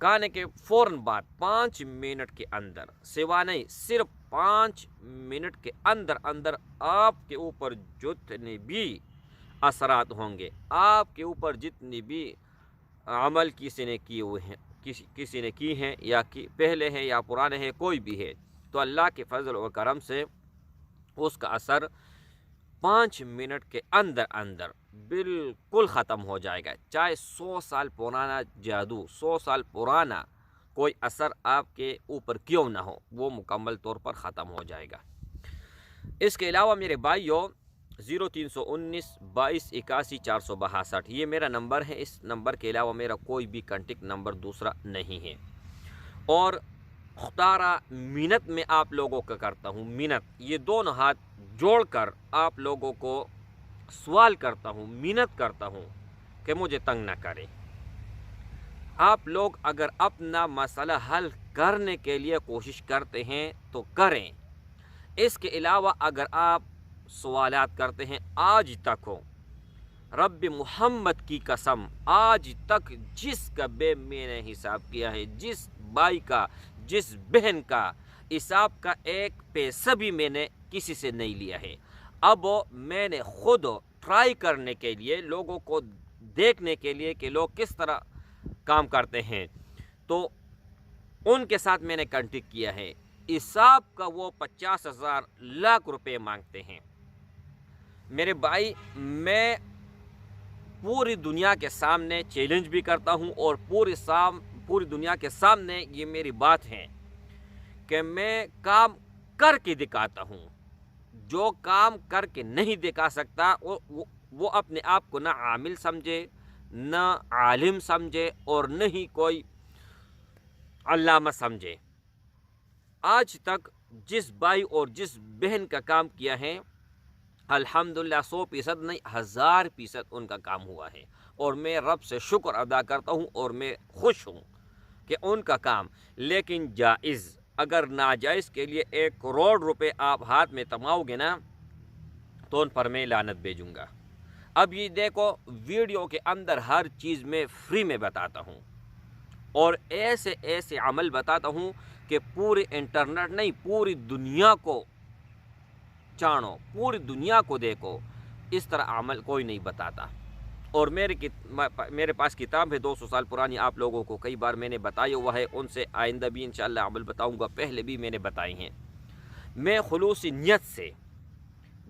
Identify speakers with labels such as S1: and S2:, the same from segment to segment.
S1: کھانے کے فوراً بعد 5 منٹ کے اندر، سوا نہیں صرف 5 منٹ کے اندر اندر آپ کے اوپر جتنے بھی اثرات ہوں گے، آپ کے اوپر جتنی بھی عمل کسی نے کیے ہوئے ہیں، کسی نے کی ہیں یا پہلے ہیں یا پرانے ہیں، کوئی بھی ہے، تو اللہ کے فضل و کرم سے اس کا اثر 5 منٹ کے اندر اندر بالکل ختم ہو جائے گا۔ چاہے 100 سال پرانا جادو، 100 سال پرانا کوئی اثر آپ کے اوپر کیوں نہ ہو، وہ مکمل طور پر ختم ہو جائے گا۔ اس کے علاوہ میرے بھائیوں، 0319 22 81 462 یہ میرا نمبر ہے۔ اس نمبر کے علاوہ میرا کوئی بھی کنٹیکٹ نمبر دوسرا نہیں ہے، اور 17 منت میں آپ لوگوں کا کرتا ہوں، منت، یہ دونوں ہاتھ جوڑ کر آپ لوگوں کو سوال کرتا ہوں، منت کرتا ہوں کہ مجھے تنگ نہ کرے۔ آپ لوگ اگر اپنا مسئلہ حل کرنے کے لیے کوشش کرتے ہیں تو کریں۔ اس کے علاوہ اگر آپ سوالات کرتے ہیں، آج تک ہو، رب محمد کی قسم، آج تک جس کا بے میں نے حساب کیا ہے، جس بھائی کا، جس بہن کا حساب کا ایک پیسہ بھی میں نے کسی سے نہیں لیا ہے۔ اب میں نے خود ٹرائی کرنے کے لیے، لوگوں کو دیکھنے کے لیے کہ لوگ کس طرح کام کرتے ہیں، تو ان کے ساتھ میں نے کنٹیکٹ کیا ہے۔ حساب کا وہ 50,000 لاکھ روپے مانگتے ہیں۔ میرے بھائی، میں پوری دنیا کے سامنے چیلنج بھی کرتا ہوں، اور پوری دنیا کے سامنے یہ میری بات ہے کہ میں کام کر کے دکھاتا ہوں۔ جو کام کر کے نہیں دکھا سکتا وہ اپنے آپ کو نہ عامل سمجھے، نہ عالم سمجھے، اور نہ ہی کوئی علامہ سمجھے۔ آج تک جس بھائی اور جس بہن کا کام کیا ہے، الحمدللہ 100% نہیں، 1000% ان کا کام ہوا ہے، اور میں رب سے شکر ادا کرتا ہوں، اور میں خوش ہوں کہ ان کا کام۔ لیکن جائز، اگر ناجائز کے لیے 1 کروڑ روپے آپ ہاتھ میں تماؤ گے نا، تو ان پر میں لعنت بھیجوں گا۔ اب یہ دیکھو، ویڈیو کے اندر ہر چیز میں فری میں بتاتا ہوں، اور ایسے عمل بتاتا ہوں کہ پورے انٹرنیٹ نہیں، پوری دنیا کو جانو، پوری دنیا کو دیکھو، اس طرح عمل کوئی نہیں بتاتا۔ اور میرے پاس کتاب ہے 200 سال پرانی، آپ لوگوں کو کئی بار میں نے بتایا ہوا ہے، ان سے آئندہ بھی انشاءاللہ عمل بتاؤں گا، پہلے بھی میں نے بتائی ہیں۔ میں خلوصی نیت سے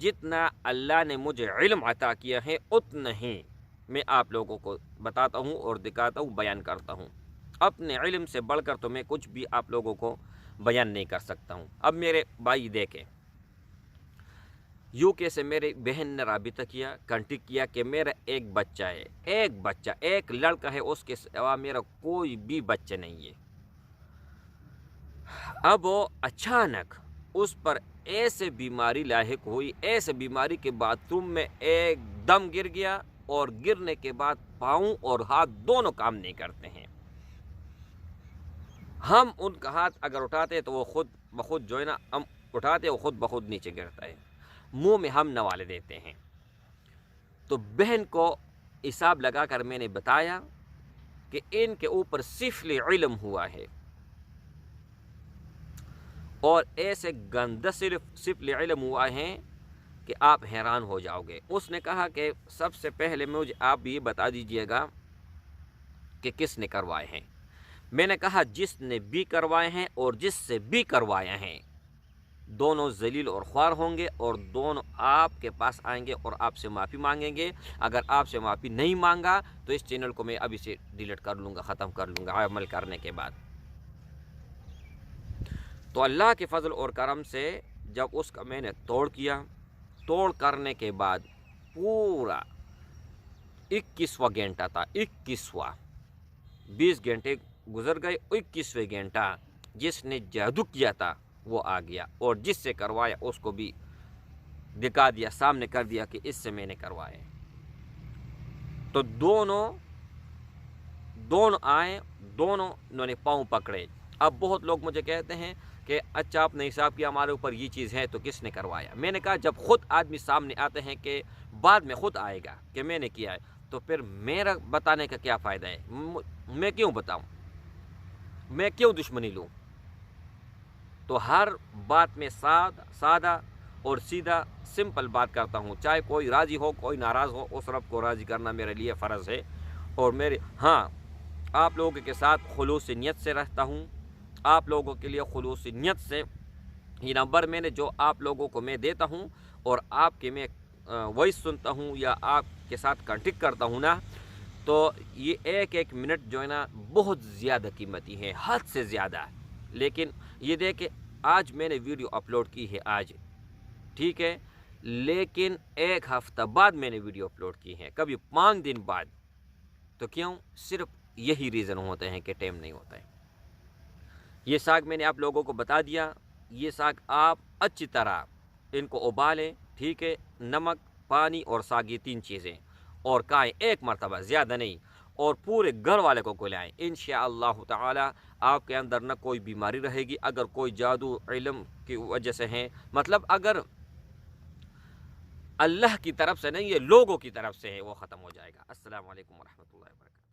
S1: جتنا اللہ نے مجھے علم عطا کیا ہے، اتنا ہی میں آپ لوگوں کو بتاتا ہوں اور دکھاتا ہوں، بیان کرتا ہوں۔ اپنے علم سے بڑھ کر تو میں کچھ بھی آپ لوگوں کو بیان نہیں کر سکتا ہوں۔ اب میرے بھائی دیکھیں، UK سے میری بہن نے رابطہ کیا، کنٹیکٹ کیا کہ میرا ایک بچہ ہے، ایک لڑکا ہے، اس کے سوا میرا کوئی بھی بچہ نہیں ہے۔ اب وہ اچانک اس پر ایسے بیماری لاحق ہوئی، ایسے بیماری کے باتھ روم میں ایک دم گر گیا، اور گرنے کے بعد پاؤں اور ہاتھ دونوں کام نہیں کرتے ہیں۔ ہم ان کا ہاتھ اگر اٹھاتے تو وہ خود بخود جو ہے نا، ہم اٹھاتے وہ خود بخود نیچے گرتا ہے، منہ میں ہم نوالے دیتے ہیں۔ تو بہن کو حساب لگا کر میں نے بتایا کہ ان کے اوپر سفل علم ہوا ہے، اور ایسے گندہ سفل علم ہوا ہے کہ آپ حیران ہو جاؤ گے۔ اس نے کہا کہ سب سے پہلے مجھے آپ یہ بتا دیجئے گا کہ کس نے کروائے ہیں۔ میں نے کہا جس نے بھی کروائے ہیں اور جس سے بھی کروایا ہیں، دونوں ذلیل اور خوار ہوں گے، اور دونوں آپ کے پاس آئیں گے اور آپ سے معافی مانگیں گے۔ اگر آپ سے معافی نہیں مانگا تو اس چینل کو میں ابھی سے ڈیلیٹ کر لوں گا، ختم کر لوں گا عمل کرنے کے بعد۔ تو اللہ کے فضل اور کرم سے جب اس کا میں نے توڑ کرنے کے بعد پورا 21واں گھنٹہ تھا، 21واں، 20 گھنٹے گزر گئے، 21ویں گھنٹہ جس نے جادو کیا تھا وہ آ گیا، اور جس سے کروایا اس کو بھی دکھا دیا، سامنے کر دیا کہ اس سے میں نے کروایا۔ تو دونوں آئے، دونوں انہوں نے پاؤں پکڑے۔ اب بہت لوگ مجھے کہتے ہیں کہ اچھا آپ نے حساب کیا، ہمارے اوپر یہ چیز ہے تو کس نے کروایا؟ میں نے کہا جب خود آدمی سامنے آتے ہیں کہ بعد میں خود آئے گا کہ میں نے کیا ہے، تو پھر میرا بتانے کا کیا فائدہ ہے؟ میں کیوں بتاؤں؟ میں کیوں دشمنی لوں؟ تو ہر بات میں سادہ اور سیدھا سمپل بات کرتا ہوں، چاہے کوئی راضی ہو کوئی ناراض ہو، اس رب کو راضی کرنا میرے لیے فرض ہے۔ اور میرے آپ لوگوں کے ساتھ خلوص نیت سے رہتا ہوں، آپ لوگوں کے لیے خلوص نیت سے یہ نمبر میں نے جو آپ لوگوں کو میں دیتا ہوں اور آپ کے میں وائس سنتا ہوں یا آپ کے ساتھ کانٹیکٹ کرتا ہوں نا، تو یہ ایک منٹ جو ہے نا بہت زیادہ قیمتی ہے، حد سے زیادہ۔ لیکن یہ دیکھیں آج میں نے ویڈیو اپلوڈ کی ہے آج، ٹھیک ہے، لیکن ایک ہفتہ بعد میں نے ویڈیو اپلوڈ کی ہے، کبھی 5 دن بعد۔ تو کیوں؟ صرف یہی ریزن ہوتے ہیں کہ ٹائم نہیں ہوتا ہے۔ یہ ساگ میں نے آپ لوگوں کو بتا دیا، یہ ساگ آپ اچھی طرح ان کو ابالیں، ٹھیک ہے، نمک، پانی اور ساگ، یہ 3 چیزیں، اور کھائیں ایک مرتبہ، زیادہ نہیں، اور پورے گھر والے کو کھلائیں۔ انشاءاللہ تعالی آپ کے اندر نہ کوئی بیماری رہے گی، اگر کوئی جادو علم کی وجہ سے ہے، مطلب اگر اللہ کی طرف سے نہیں، یہ لوگوں کی طرف سے ہے، وہ ختم ہو جائے گا۔ السلام علیکم ورحمۃ اللہ وبرکاتہ۔